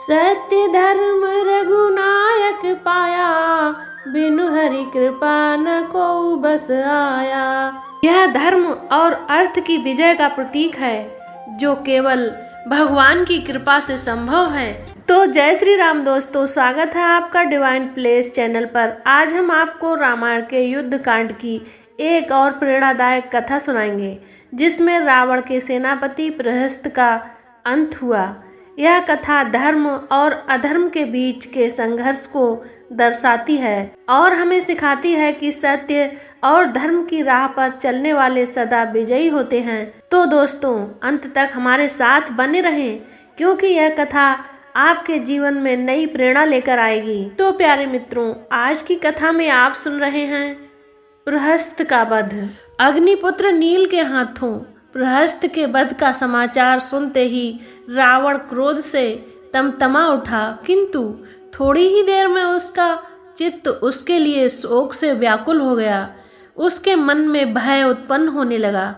सत्य धर्म रघुनायक पाया, बिनु हरि कृपा न को बस आया। यह धर्म और अर्थ की विजय का प्रतीक है, जो केवल भगवान की कृपा से संभव है। तो जय श्री राम दोस्तों, स्वागत है आपका डिवाइन प्लेस चैनल पर। आज हम आपको रामायण के युद्ध कांड की एक और प्रेरणादायक कथा सुनाएंगे, जिसमें रावण के सेनापति प्रहस्त का अंत हुआ। यह कथा धर्म और अधर्म के बीच के संघर्ष को दर्शाती है और हमें सिखाती है कि सत्य और धर्म की राह पर चलने वाले सदा विजयी होते हैं। तो दोस्तों, अंत तक हमारे साथ बने रहें, क्योंकि यह कथा आपके जीवन में नई प्रेरणा लेकर आएगी। तो प्यारे मित्रों, आज की कथा में आप सुन रहे हैं प्रहस्त का वध। अग्निपुत्र नील के हाथों प्रहस्त के वध का समाचार सुनते ही रावण क्रोध से तमतमा उठा, किंतु थोड़ी ही देर में उसका चित्त उसके लिए शोक से व्याकुल हो गया। उसके मन में भय उत्पन्न होने लगा।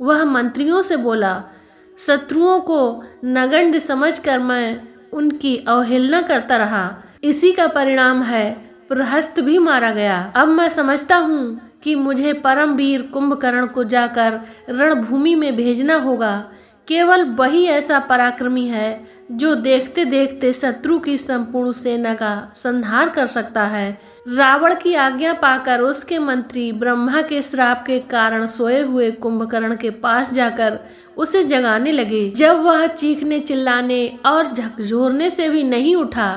वह मंत्रियों से बोला, शत्रुओं को नगण्य समझकर मैं उनकी अवहेलना करता रहा, इसी का परिणाम है प्रहस्त भी मारा गया। अब मैं समझता हूँ कि मुझे परमवीर कुंभकर्ण को जाकर रणभूमि में भेजना होगा। केवल वही ऐसा पराक्रमी है जो देखते देखते शत्रु की संपूर्ण सेना का संहार कर सकता है। रावण की आज्ञा पाकर उसके मंत्री ब्रह्मा के श्राप के कारण सोए हुए कुंभकर्ण के पास जाकर उसे जगाने लगे। जब वह चीखने चिल्लाने और झकझोरने से भी नहीं उठा,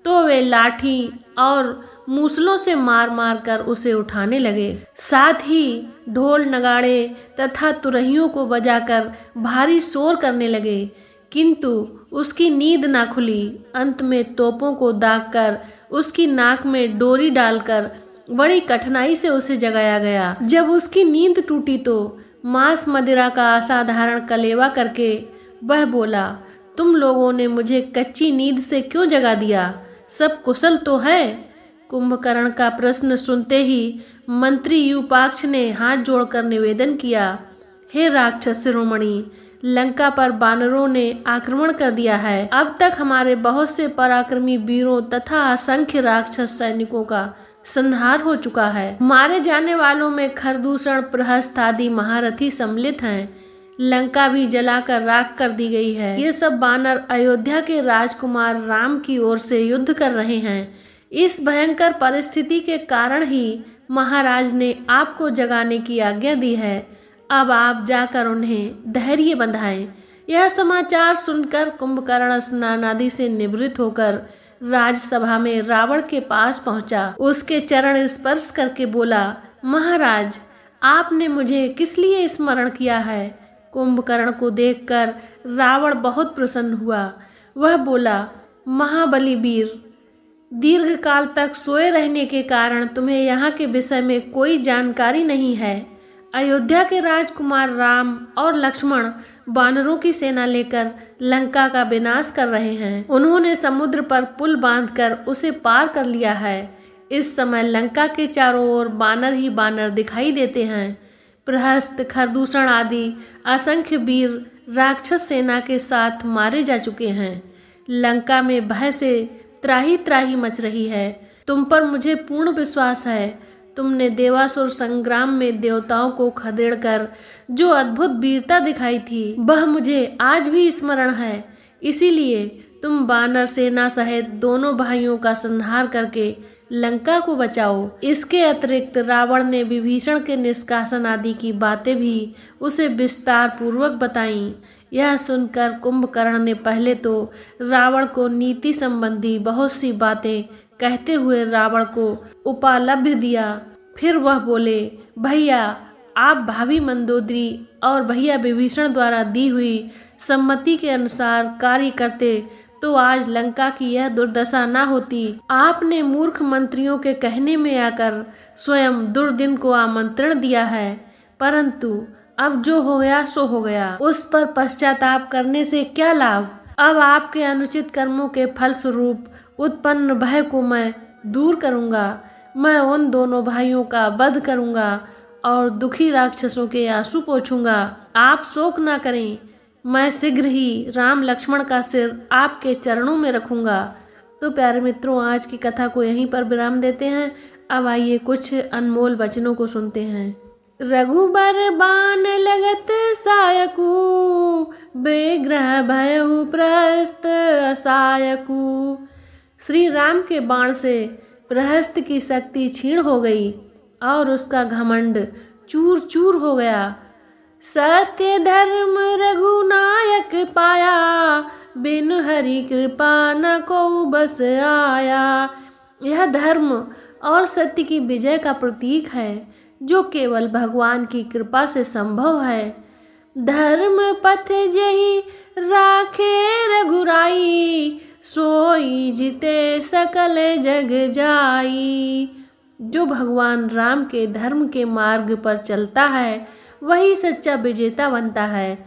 तो वे लाठी और मूसलों से मार मार कर उसे उठाने लगे। साथ ही ढोल नगाड़े तथा तुरहियों को बजाकर भारी शोर करने लगे, किंतु उसकी नींद ना खुली। अंत में तोपों को दागकर उसकी नाक में डोरी डालकर बड़ी कठिनाई से उसे जगाया गया। जब उसकी नींद टूटी तो मांस मदिरा का असाधारण कलेवा करके वह बोला, तुम लोगों ने मुझे कच्ची नींद से क्यों जगा दिया? सब कुशल तो है? कुंभकर्ण का प्रश्न सुनते ही मंत्री यूपाक्ष ने हाथ जोड़कर निवेदन किया, हे राक्षस शिरोमणि, लंका पर बानरों ने आक्रमण कर दिया है। अब तक हमारे बहुत से पराक्रमी वीरों तथा असंख्य राक्षस सैनिकों का संहार हो चुका है। मारे जाने वालों में खरदूषण, प्रहस्त आदि महारथी सम्मिलित हैं। लंका भी जलाकर राख कर दी गई है। ये सब बानर अयोध्या के राजकुमार राम की ओर से युद्ध कर रहे हैं। इस भयंकर परिस्थिति के कारण ही महाराज ने आपको जगाने की आज्ञा दी है। अब आप जाकर उन्हें धैर्य बंधाएं। यह समाचार सुनकर कुंभकर्ण स्नान आदि से निवृत्त होकर राजसभा में रावण के पास पहुंचा। उसके चरण स्पर्श करके बोला, महाराज, आपने मुझे किस लिए स्मरण किया है? कुंभकर्ण को देखकर रावण बहुत प्रसन्न हुआ। वह बोला, महाबली वीर, दीर्घ काल तक सोए रहने के कारण तुम्हें यहाँ के विषय में कोई जानकारी नहीं है। अयोध्या के राजकुमार राम और लक्ष्मण बानरों की सेना लेकर लंका का विनाश कर रहे हैं। उन्होंने समुद्र पर पुल बांधकर उसे पार कर लिया है। इस समय लंका के चारों ओर बानर ही बानर दिखाई देते हैं। प्रहस्त, खरदूषण आदि असंख्य वीर राक्षस सेना के साथ मारे जा चुके हैं। लंका में भय से त्राही त्राही मच रही है। तुम पर मुझे पूर्ण विश्वास है। तुमने देवासुर संग्राम में देवताओं को खदेड़कर जो अद्भुत वीरता दिखाई थी, वह मुझे आज भी स्मरण है। इसीलिए तुम बानर सेना सहित दोनों भाइयों का संहार करके लंका को बचाओ। इसके अतिरिक्त रावण ने विभीषण के निष्कासन आदि की बातें भी उसे विस्तार पूर्वक बताईं। यह सुनकर कुंभकर्ण ने पहले तो रावण को नीति संबंधी बहुत सी बातें कहते हुए रावण को उपालभ्य दिया। फिर वह बोले, भैया, आप भाभी मंदोदरी और भैया विभीषण द्वारा दी हुई सम्मति के अनुसार कार्य करते तो आज लंका की यह दुर्दशा न होती। आपने मूर्ख मंत्रियों के कहने में आकर स्वयं दुर्दिन को आमंत्रण दिया है, परंतु अब जो हो गया सो हो गया। उस पर पश्चाताप करने से क्या लाभ? अब आपके अनुचित कर्मों के फलस्वरूप उत्पन्न भय को मैं दूर करूंगा। मैं उन दोनों भाइयों का वध करूंगा और दुखी राक्षसों के आंसू पोंछूंगा। आप शोक ना करें, मैं शीघ्र ही राम लक्ष्मण का सिर आपके चरणों में रखूंगा। तो प्यारे मित्रों, आज की कथा को यहीं पर विराम देते हैं। अब आइए कुछ अनमोल वचनों को सुनते हैं। रघुबर बाण लगत सायकु, बेग्रह भयउ प्रहस्त असायकु। श्री राम के बाण से प्रहस्त की शक्ति क्षीण हो गई और उसका घमंड चूर चूर हो गया। सत्य धर्म रघुनायक पाया, बिनु हरि कृपा न को बस आया। यह धर्म और सत्य की विजय का प्रतीक है, जो केवल भगवान की कृपा से संभव है। धर्म पथ जेहि राखे रघुराई, सोई जिते सकल जग जाई। जो भगवान राम के धर्म के मार्ग पर चलता है, वही सच्चा विजेता बनता है।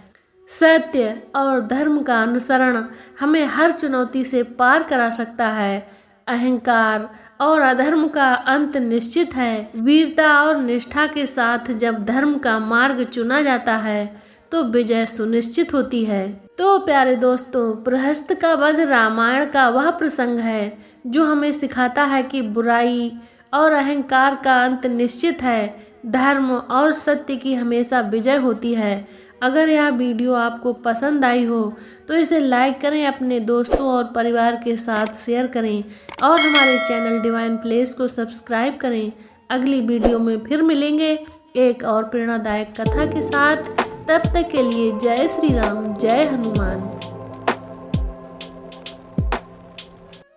सत्य और धर्म का अनुसरण हमें हर चुनौती से पार करा सकता है। अहंकार और अधर्म का अंत निश्चित है। वीरता और निष्ठा के साथ जब धर्म का मार्ग चुना जाता है, तो विजय सुनिश्चित होती है। तो प्यारे दोस्तों, प्रहस्त का वध रामायण का वह प्रसंग है जो हमें सिखाता है कि बुराई और अहंकार का अंत निश्चित है। धर्म और सत्य की हमेशा विजय होती है। अगर यह वीडियो आपको पसंद आई हो तो इसे लाइक करें, अपने दोस्तों और परिवार के साथ शेयर करें और हमारे चैनल डिवाइन प्लेस को सब्सक्राइब करें। अगली वीडियो में फिर मिलेंगे एक और प्रेरणादायक कथा के साथ। तब तक के लिए जय श्री राम, जय हनुमान।